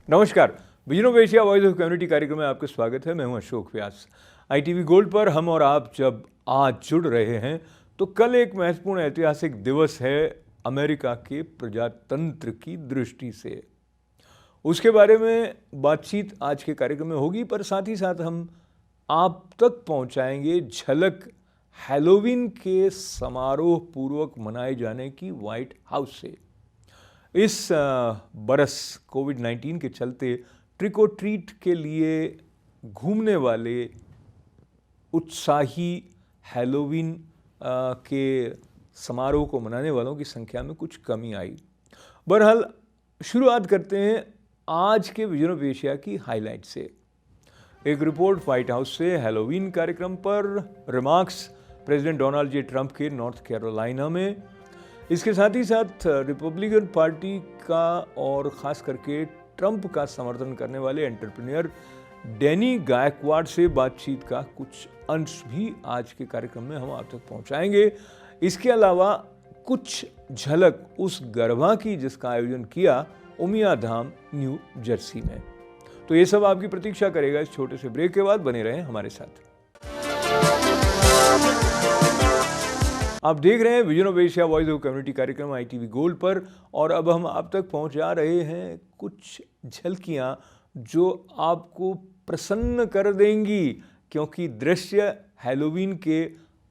नमस्कार, vision of Asia voice of community कार्यक्रम में आपका स्वागत है। मैं हूं अशोक व्यास। ITV गोल्ड पर हम और आप जब आज जुड़ रहे हैं तो कल एक महत्वपूर्ण ऐतिहासिक दिवस है अमेरिका के प्रजातंत्र की दृष्टि से। उसके बारे में बातचीत आज के कार्यक्रम में होगी, पर साथ ही साथ हम आप तक पहुंचाएंगे झलक हैलोवीन के समारोह पूर्वक मनाए जाने की व्हाइट हाउस से। इस बरस कोविड-19 के चलते ट्रिक और ट्रीट के लिए घूमने वाले उत्साही हैलोवीन के समारोह को मनाने वालों की संख्या में कुछ कमी आई। बहरहाल शुरुआत करते हैं आज के विजन ऑफ एशिया की हाईलाइट से। एक रिपोर्ट व्हाइट हाउस से हैलोवीन कार्यक्रम पर remarks president Donald J Trump के नॉर्थ कैरोलिना में। इसके साथ ही साथ रिपब्लिकन पार्टी का और ख़ास करके ट्रंप का समर्थन करने वाले एंटरप्रेन्योर डैनी गायकवाड से बातचीत का कुछ अंश भी आज के कार्यक्रम में हम आप तक पहुंचाएंगे। इसके अलावा कुछ झलक उस गरबा की जिसका आयोजन किया उमिया धाम न्यू जर्सी में। तो ये सब आपकी प्रतीक्षा करेगा इस छोटे से ब्रेक के बाद। बने रहें हमारे साथ। आप देख रहे हैं vision of Asia voice of community कार्यक्रम ITV गोल्ड पर, और अब हम आप तक पहुंचा रहे हैं कुछ झलकियां जो आपको प्रसन्न कर देंगी, क्योंकि दृश्य हैलोवीन के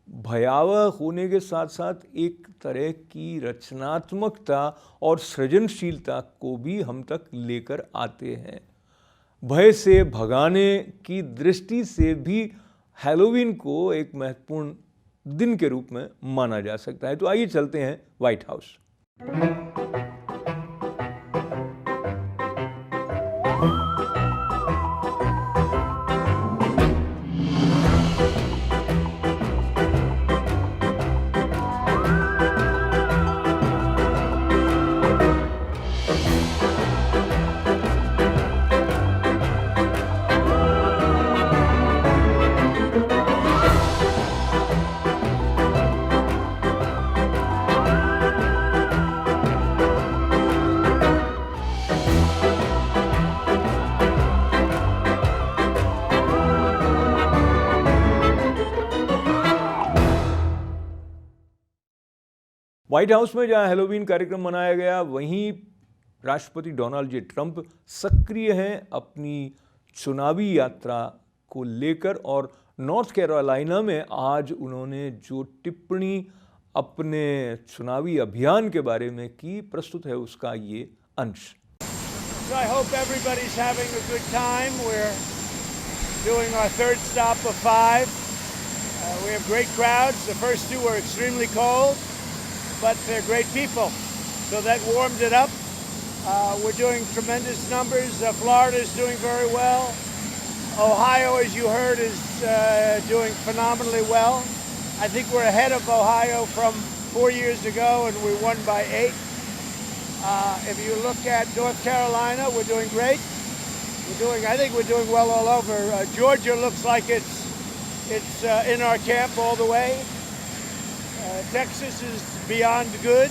भयावह होने के साथ साथ एक तरह की रचनात्मकता और सृजनशीलता को भी हम तक लेकर आते हैं। भय से भगाने की दृष्टि से भी हैलोवीन को एक महत्वपूर्ण दिन के रूप में माना जा सकता है। तो आइए चलते हैं व्हाइट हाउस। व्हाइट हाउस में जहां हैलोवीन कार्यक्रम मनाया गया, वहीं राष्ट्रपति डोनाल्ड जे ट्रंप सक्रिय हैं अपनी चुनावी यात्रा को लेकर। और नॉर्थ कैरोलिना में आज उन्होंने जो टिप्पणी अपने चुनावी अभियान के बारे में की, प्रस्तुत है उसका ये अंश। So I hope everybody's having a good time. We're doing our third stop of 5. We have great crowds. The first two were extremely cold, but they're great people, so that warmed it up. We're doing tremendous numbers. Florida is doing very well. Ohio, as you heard, is doing phenomenally well. I think we're ahead of Ohio from 4 years ago, and we won by 8. If you look at North Carolina, we're doing great. I think we're doing well all over. Georgia looks like it's in our camp all the way. Texas is beyond good.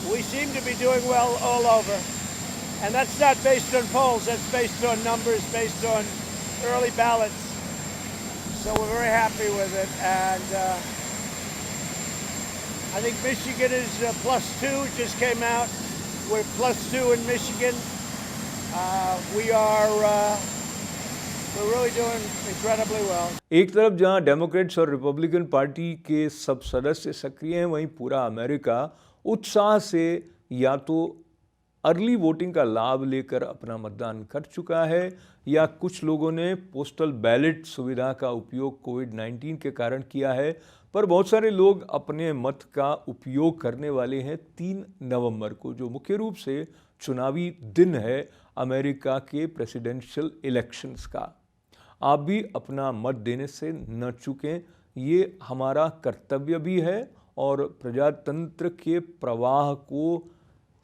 We seem to be doing well all over. And that's not based on polls, that's based on numbers, based on early ballots. So we're very happy with it. And I think Michigan is +2, just came out. We're +2 in Michigan. We're really doing incredibly well. एक तरफ जहां Democrats और Republican party के सब सदस्य सक्रिय हैं, वहीं पूरा अमेरिका उत्साह से या तो अर्ली वोटिंग का लाभ लेकर अपना मतदान कर चुका है, या कुछ लोगों ने पोस्टल बैलेट सुविधा का उपयोग कोविड-19 के कारण किया है। पर बहुत सारे लोग अपने मत का उपयोग करने वाले हैं 3 नवंबर को, जो मुख्य रूप से चुनावी दिन है अमेरिका के प्रेसिडेंशियल इलेक्शंस का। आप भी अपना मत देने से न चूकें, ये हमारा कर्तव्य भी है और प्रजातंत्र के प्रवाह को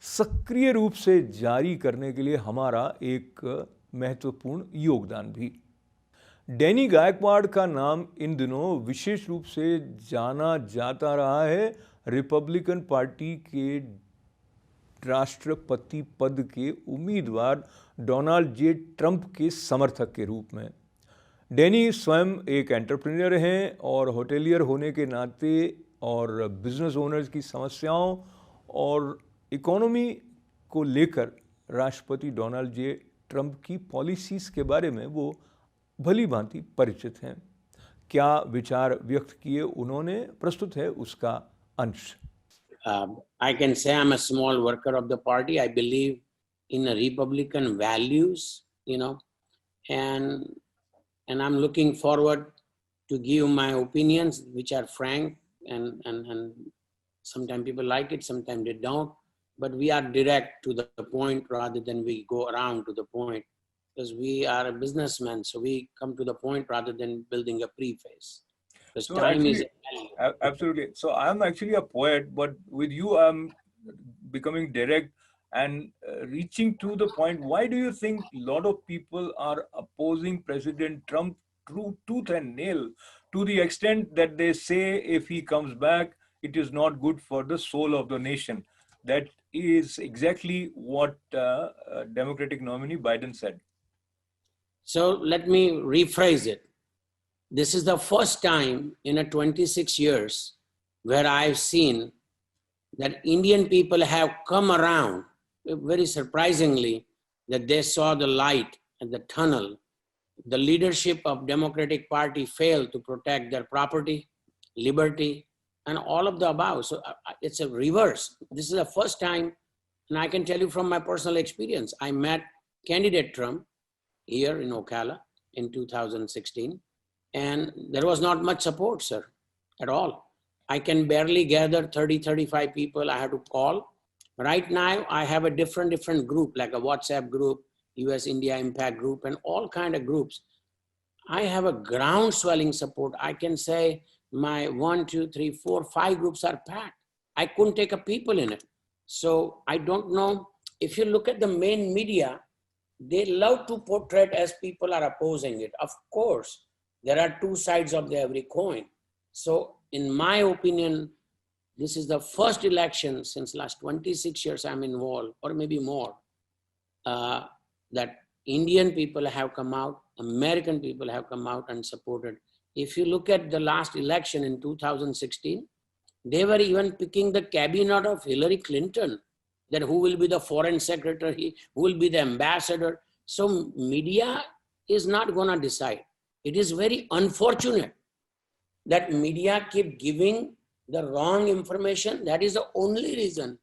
सक्रिय रूप से जारी करने के लिए हमारा एक महत्वपूर्ण योगदान भी। डैनी गायकवाड का नाम इन दिनों विशेष रूप से जाना जाता रहा है रिपब्लिकन पार्टी के राष्ट्रपति पद के उम्मीदवार डोनाल्ड जे ट्रंप के समर्थक के रूप में। डैनी स्वयं एक एंटरप्रेन्योर हैं और होटेलियर होने के नाते और बिजनेस ओनर्स की समस्याओं और इकोनॉमी को लेकर राष्ट्रपति डोनाल्ड जे ट्रंप की पॉलिसीज के बारे में वो भली भांति परिचित हैं। क्या विचार व्यक्त किए उन्होंने, प्रस्तुत है उसका अंश। I can say I'm a small worker of the party. I believe in the Republican values, and I'm looking forward to give my opinions, which are frank, and sometimes people like it, sometimes they don't. But we are direct to the point rather than we go around to the point, because we are a businessman, so we come to the point rather than building a preface. Because So time is absolutely. So I'm actually a poet, but with you, I'm becoming direct and reaching to the point. Why do you think a lot of people are opposing President Trump through tooth and nail, to the extent that they say if he comes back, it is not good for the soul of the nation? That is exactly what Democratic nominee Biden said. So let me rephrase it. This is the first time in a 26 years where I've seen that Indian people have come around, very surprisingly, that they saw the light at the tunnel. The leadership of Democratic Party failed to protect their property, liberty, and all of the above. So it's a reverse. This is the first time, and I can tell you from my personal experience, I met candidate Trump here in Ocala in 2016. And there was not much support, sir, at all. I can barely gather 30, 35 people I had to call. Right now, I have a different group, like a WhatsApp group, US India Impact group, and all kind of groups. I have a ground swelling support. I can say my 1, 2, 3, 4, 5 groups are packed. I couldn't take a people in it. So I don't know, if you look at the main media, they love to portray it as people are opposing it. Of course, there are two sides of every coin. So in my opinion, this is the first election since last 26 years I'm involved, or maybe more, that Indian people have come out, American people have come out and supported. If you look at the last election in 2016, they were even picking the cabinet of Hillary Clinton, that who will be the foreign secretary, who will be the ambassador. So media is not gonna decide. It is very unfortunate that media keep giving the wrong information. That is the only reason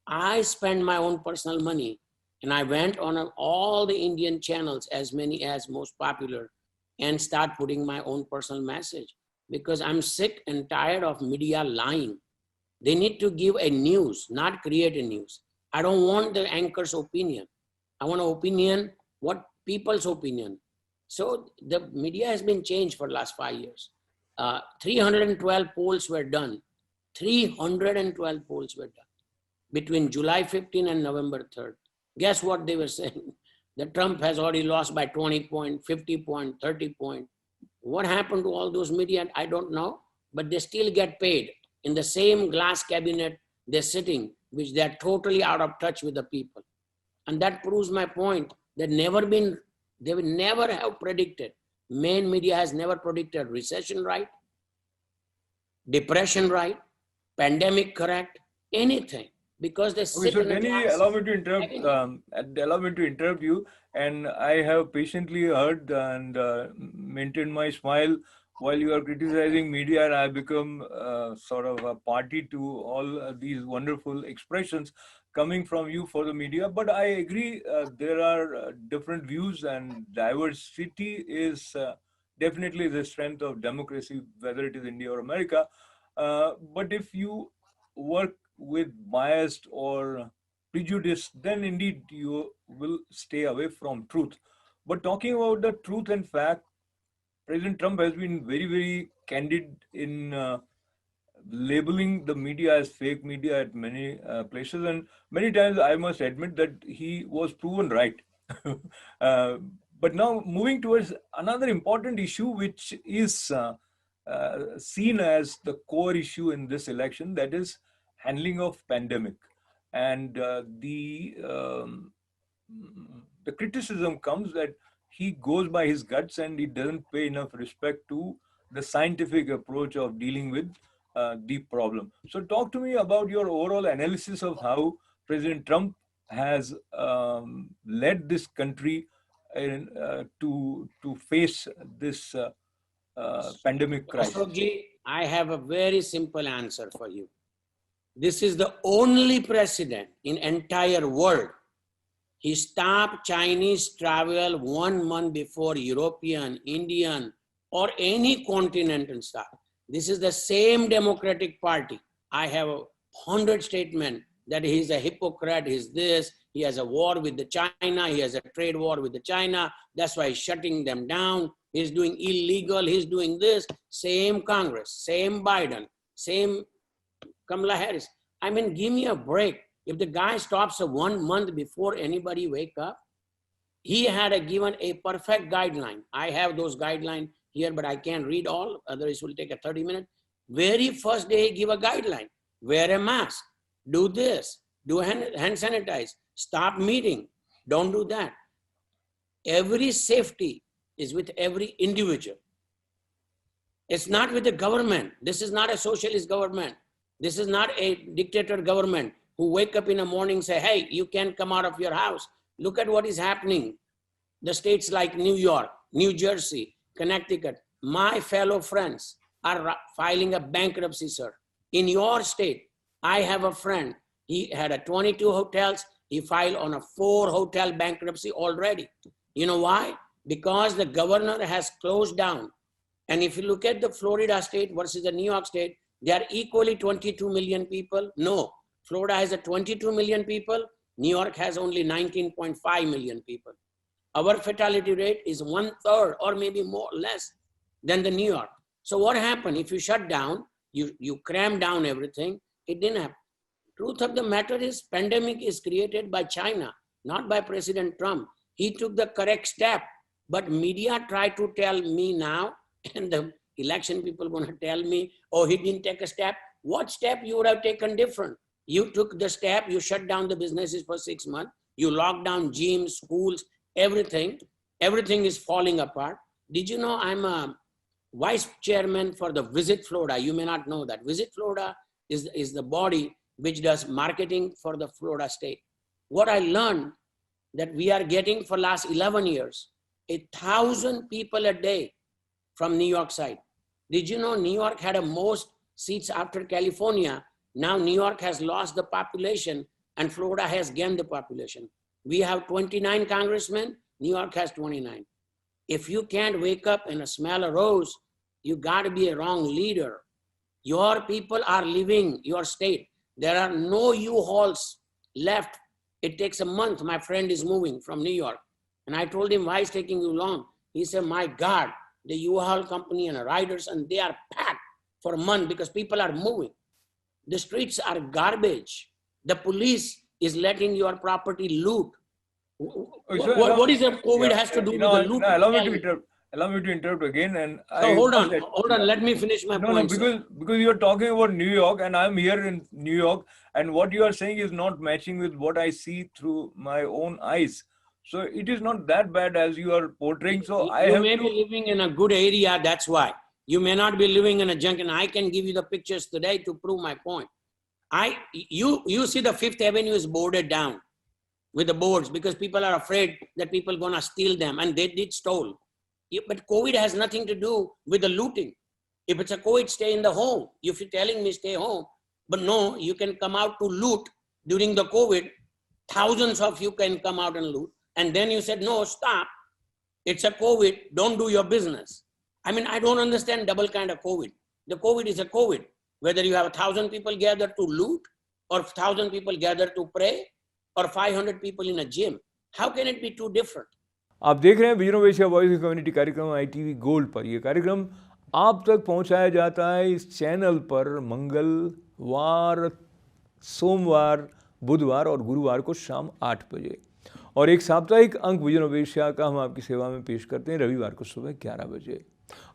I spend my own personal money, and I went on all the Indian channels, as many as most popular, and start putting my own personal message, because I'm sick and tired of media lying. They need to give a news, not create a news. I don't want the anchor's opinion. I want an opinion, what people's opinion. So the media has been changed for the last 5 years. 312 polls were done. 312 polls were done between July 15 and November 3rd. Guess what they were saying? That Trump has already lost by 20 points, 50 points, 30 points. What happened to all those media? I don't know, but they still get paid in the same glass cabinet they're sitting, which they're totally out of touch with the people. And that proves my point. They will never have predicted. Main media has never predicted recession right, depression right, pandemic correct, anything, because they sit So in a Denny, class. allow me to interrupt you, and I have patiently heard and maintained my smile while you are criticizing media, and I become sort of a party to all these wonderful expressions coming from you for the media. But I agree, there are different views, and diversity is definitely the strength of democracy, whether it is India or America. But if you work with biased or prejudice, then indeed you will stay away from truth. But talking about the truth and fact, President Trump has been very, very candid in labeling the media as fake media at many places, and many times I must admit that he was proven right. But now moving towards another important issue, which is seen as the core issue in this election, that is handling of pandemic. and the criticism comes that he goes by his guts and he doesn't pay enough respect to the scientific approach of dealing with the problem. So talk to me about your overall analysis of how President Trump has led this country to face this pandemic crisis. Ashokji, I have a very simple answer for you. This is the only president in entire world. He stopped Chinese travel 1 month before European, Indian, or any continental stuff. This is the same Democratic Party. I have 100 statements that he's a hypocrite, he's this, he has a war with the China, he has a trade war with the China, that's why he's shutting them down, he's doing illegal, he's doing this. Same Congress, same Biden, same Kamala Harris. I mean, give me a break. If the guy stops 1 month before anybody wake up, he had given a perfect guideline. I have those guidelines here, but I can't read all, otherwise it will take a 30 minutes. Very first day, he give a guideline. Wear a mask, do this, do hand sanitize, stop meeting, don't do that. Every safety is with every individual. It's not with the government. This is not a socialist government. This is not a dictator government who wake up in the morning and say, hey, you can't come out of your house. Look at what is happening. The states like New York, New Jersey, Connecticut, my fellow friends are filing a bankruptcy, sir. In your state, I have a friend. He had 22 hotels. He filed on a 4 hotel bankruptcy already. You know why? Because the governor has closed down. And if you look at the Florida state versus the New York state, they are equally 22 million people. No, Florida has 22 million people. New York has only 19.5 million people. Our fatality rate is 1/3 or maybe more less than the New York. So what happened? If you shut down, you cram down everything, it didn't happen. Truth of the matter is, pandemic is created by China, not by President Trump. He took the correct step, but media try to tell me now, and the election people gonna tell me, oh, he didn't take a step. What step you would have taken different? You took the step, you shut down the businesses for 6 months, you locked down gyms, schools, everything is falling apart. Did you know I'm a vice chairman for the Visit Florida? You may not know that. Visit Florida is the body which does marketing for the Florida state. What I learned that we are getting for last 11 years, 1,000 people a day from New York side. Did you know New York had the most seats after California? Now New York has lost the population and Florida has gained the population. We have 29 congressmen, New York has 29. If you can't wake up and smell a rose, you gotta be a wrong leader. Your people are leaving your state. There are no U-Hauls left. It takes a month. My friend is moving from New York. And I told him, why is it taking you long? He said, my God, the U-Haul company and the riders, and they are packed for a month because people are moving. The streets are garbage. The police is letting your property loot. What is that COVID has to do with the loot? Allow me to interrupt again. And hold on. Let me finish my point. Because you are talking about New York, and I'm here in New York, and what you are saying is not matching with what I see through my own eyes. So it is not that bad as you are portraying. So you may be living in a good area. That's why you may not be living in a junk. And I can give you the pictures today to prove my point. You see the Fifth Avenue is boarded down with the boards because people are afraid that people are gonna steal them, and they did stole. But COVID has nothing to do with the looting. If it's a COVID, stay in the home. If you're telling me stay home, but no, you can come out to loot during the COVID. Thousands of you can come out and loot. And then you said, no, stop. It's a COVID, don't do your business. I mean, I don't understand double kind of COVID. The COVID is a COVID. Whether you have 1,000 people gathered to loot, or 1,000 people gathered to pray, or 500 people in a gym. How can it be two different? आप देख रहे हैं vision of Asia voice community कार्यक्रम ITV gold पर। ये कार्यक्रम आप तक पहुंचाया जाता है इस चैनल पर मंगलवार, सोमवार, बुधवार और गुरुवार को शाम 8 बजे, और एक साप्ताहिक अंक विजन ऑफ एशिया का हम आपकी सेवा में पेश करते हैं रविवार को सुबह 11 बजे।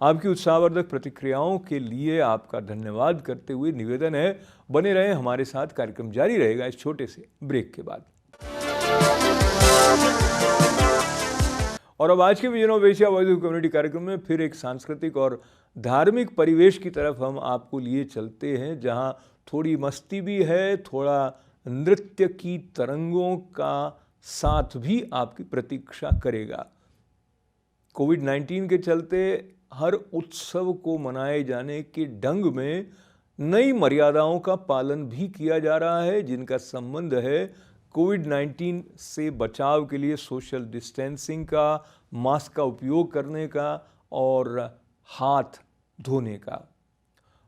आपकी उत्साहवर्धक प्रतिक्रियाओं के लिए आपका धन्यवाद करते हुए निवेदन है, बने रहें हमारे साथ, कार्यक्रम जारी रहेगा इस छोटे से ब्रेक के बाद। और अब आज के vision of Asia voice of community कार्यक्रम में फिर एक सांस्कृतिक और धार्मिक परिवेश की तरफ हम आपको लिए चलते हैं, जहां थोड़ी मस्ती भी है, थोड़ा नृत्य की तरंगों का साथ भी आपकी प्रतीक्षा करेगा। कोविड-19 के चलते हर उत्सव को मनाए जाने के ढंग में नई मर्यादाओं का पालन भी किया जा रहा है, जिनका संबंध है कोविड-19 से बचाव के लिए सोशल डिस्टेंसिंग का, मास्क का उपयोग करने का और हाथ धोने का।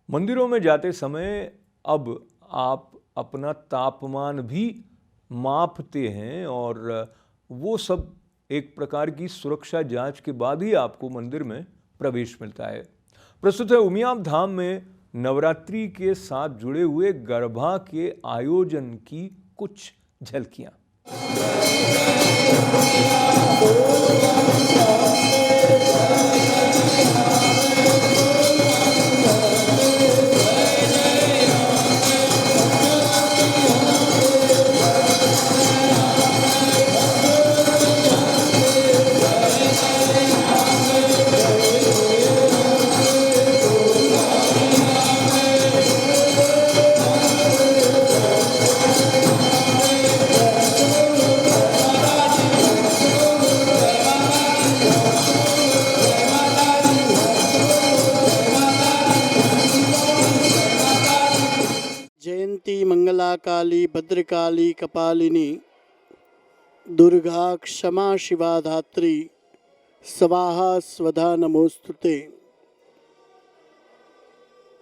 मंदिरों में जाते समय अब आप अपना तापमान भी मापते हैं और वो सब एक प्रकार की सुरक्षा जांच के बाद ही आपको मंदिर में प्रवेश मिलता है। प्रस्तुत है उमियाम धाम में नवरात्रि के साथ जुड़े हुए गरबा के आयोजन की कुछ झलकियां। जयंती मंगला काली भद्रकाली कपालिनी दुर्गा क्षमा शिवा धात्री स्वाहा स्वधा नमोस्तुते।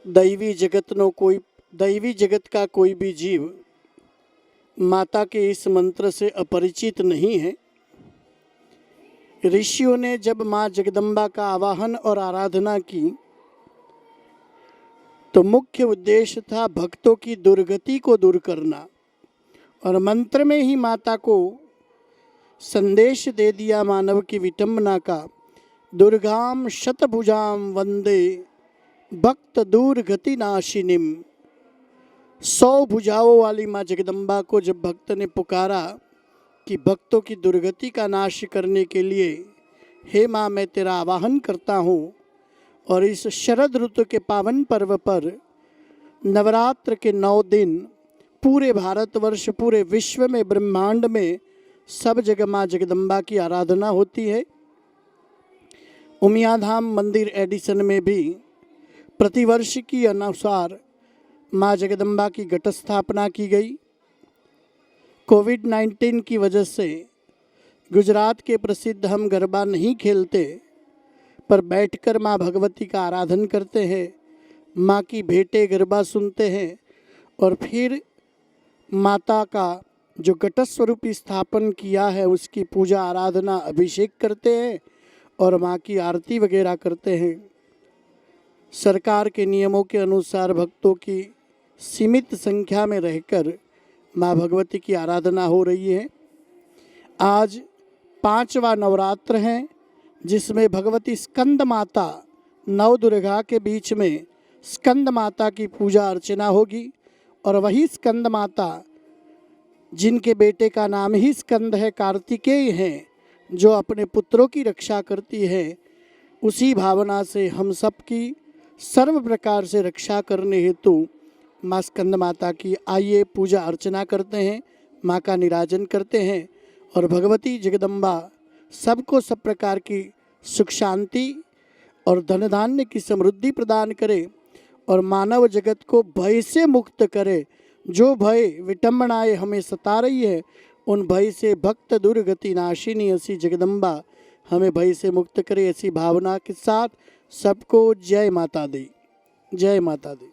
दैवी जगत का कोई भी जीव माता के इस मंत्र से अपरिचित नहीं है। ऋषियों ने जब माँ जगदम्बा का आवाहन और आराधना की तो मुख्य उद्देश्य था भक्तों की दुर्गति को दूर करना, और मंत्र में ही माता को संदेश दे दिया मानव की विटंबना का। दुर्गाम शतभुजाम वंदे भक्त दुर्गति नाशिनीम। 100 भुजाओं वाली माँ जगदम्बा को जब भक्त ने पुकारा कि भक्तों की दुर्गति का नाश करने के लिए हे माँ मैं तेरा आवाहन करता हूँ, और इस शरद ऋतु के पावन पर्व पर नवरात्र के 9 दिन पूरे भारतवर्ष, पूरे विश्व में, ब्रह्मांड में सब जगह माँ जगदम्बा की आराधना होती है। उमियाधाम मंदिर एडिसन में भी प्रतिवर्ष की अनुसार माँ जगदम्बा की घट स्थापना की गई। कोविड-19 की वजह से गुजरात के प्रसिद्ध हम गरबा नहीं खेलते, पर बैठकर माँ भगवती का आराधन करते हैं, माँ की भेंटे गरबा सुनते हैं और फिर माता का जो घट स्वरूप स्थापन किया है उसकी पूजा आराधना अभिषेक करते हैं और माँ की आरती वगैरह करते हैं। सरकार के नियमों के अनुसार भक्तों की सीमित संख्या में रहकर माँ भगवती की आराधना हो रही है। आज 5वां नवरात्र है, जिसमें भगवती स्कंद माता नव दुर्गा के बीच में स्कंद माता की पूजा अर्चना होगी, और वही स्कंद माता जिनके बेटे का नाम ही स्कंद है, कार्तिकेय हैं, जो अपने पुत्रों की रक्षा करती है, उसी भावना से हम सब की सर्व प्रकार से रक्षा करने हेतु माँ स्कंद माता की आइए पूजा अर्चना करते हैं, माँ का निराजन करते हैं, और भगवती जगदम्बा सबको सब प्रकार की सुख शांति और धन धान्य की समृद्धि प्रदान करे और मानव जगत को भय से मुक्त करे। जो भय विटंबनाएं हमें सता रही है, उन भय से भक्त दुर्गति नाशिनी ऐसी जगदम्बा हमें भय से मुक्त करे। ऐसी भावना के साथ सबको जय माता दी, जय माता दी।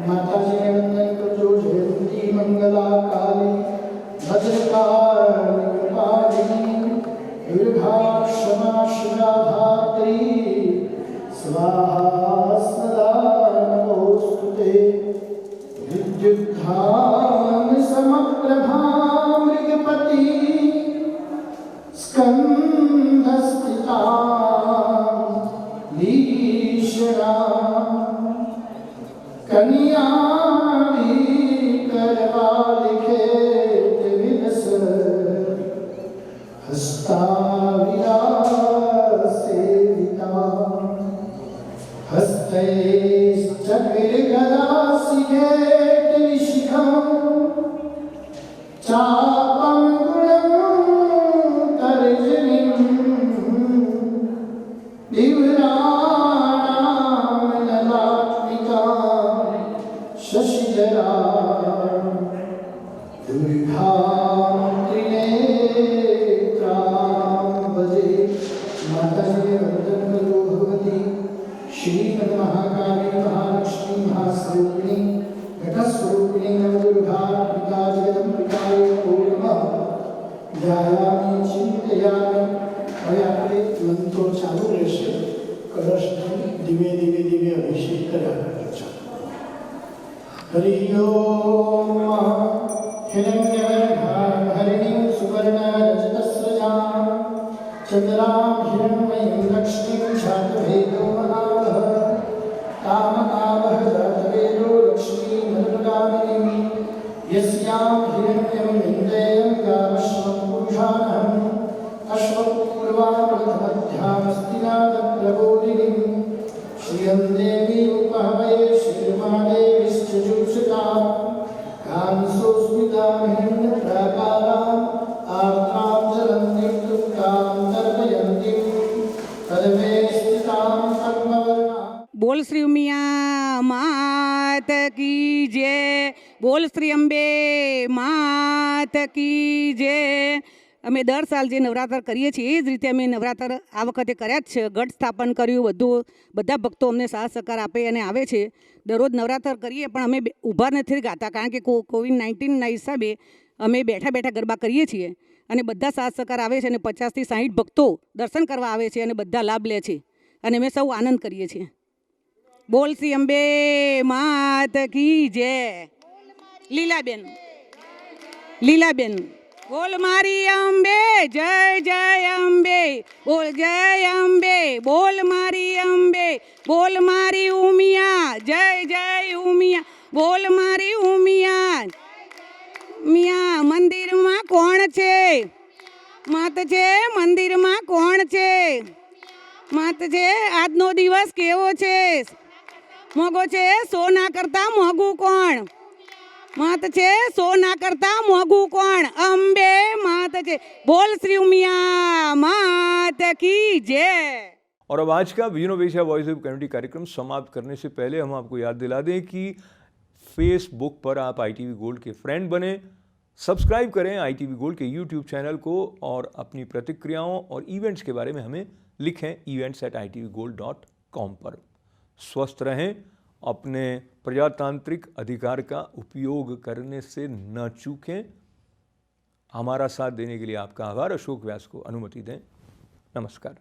माता जी वंदन करजो जयंती मंगला काली भद्रकाली कपालिनी दुर्गा क्षमा शिवा धात्री स्वाहा सदा नमोस्तुते। विद्युद्धाम समप्रभां मृग कन्या करवा लिखे विलस हस्ता सेविता हस्ते चक्र गदा सिगेट शिखम चापं गुणं तर्जनीं विवराणां ललात्मिका शशिधरा दुर्गां त्रिनेत्रां भजे माताजी वन्दनं करो भगवती श्रीमन्महाकाली महालक्ष्मी महास्वरूपिणी घटस्वरूपिणी नवदुर्गात्मिका जगदम्बिकाय नमो नमः ध्यायामि चिन्तयामि હવે આપણે મંત્રો ચાલુ રહેશે કલશથી ધીમે ધીમે ધીમે અભિષેક કર્યા કરજો ચાલો હરિ ઓમ હિરણ્યવર્ણાં હરિણીં સુવર્ણરજતસ્રજાં ચંદ્રાં હિરણ્મયીં લક્ષ્મીં જાતવેદો મહાવહ कामकामः जातवेदो लक्ष्मी मधुगामिनी यस्यां हिरण्यं निन्देयं गामश्वं पुरुषाणम् अश्वपूर्वामृतमध्यामस्तिनादप्रबोधिनीं श्रियं देवी उपहवये श्रीर्मादेवीश्चजूषका कांसोस्मितां हिरण्यप्राकाराम् आर्द्रां जलन्तीं दुःखां तर्पयन्तीं तदमे स्थितां कर्मवर्णां बोल श्री उमिया मात की जय, बोल श्री અંબે માત કી જય. અમે દર સાલ જે નવરાત્ર કરીએ છીએ એ જ રીતે અમે નવરાત્ર આ વખતે કર્યા જ છે. ગઢ સ્થાપન કર્યું, બધા ભક્તો અમને સાથ સહકાર આપે અને આવે છે. દરરોજ નવરાત્ર કરીએ પણ અમે ઊભા નથી ગાતા, કારણ કે કોવિડ-19ના હિસાબે અમે બેઠા બેઠા ગરબા કરીએ છીએ અને બધા સાથ સહકાર આવે છે અને 50થી 60 ભક્તો દર્શન કરવા આવે છે અને બધા લાભ લે છે અને અમે સૌ આનંદ કરીએ છીએ. બોલ શ્રી અંબે માત કી જય. લીલાબેન બોલ મારી અંબે જય જય અંબે, બોલ જય અંબે, બોલ મારી અંબે, બોલ મારી ઉમિયા જય જય ઉમિયા, બોલ મારી ઉમિયા. મિયા મંદિરમાં કોણ છે? માત છે મંદિરમાં કોણ છે? માત છે આજનો દિવસ કેવો છે? મોગો છે સોના કરતા મોગું કોણ? मात छे सोना करता मोगू कोण? अंबे मात छे. बोल श्री उमिया मात की जय. और अब आज का विजनो वेशिया वॉइस ऑफ कम्युनिटी कार्यक्रम समाप्त करने से पहले हम आपको याद दिला दें कि फेसबुक पर आप ITV गोल्ड के फ्रेंड बने, सब्सक्राइब करें ITV गोल्ड के YouTube चैनल को और अपनी प्रतिक्रियाओं और इवेंट्स के बारे में हमें लिखें events@itvgold.com पर. स्वस्थ रहें, अपने प्रजातांत्रिक अधिकार का उपयोग करने से न चूकें. हमारा साथ देने के लिए आपका आभार. अशोक व्यास को अनुमति दें. नमस्कार.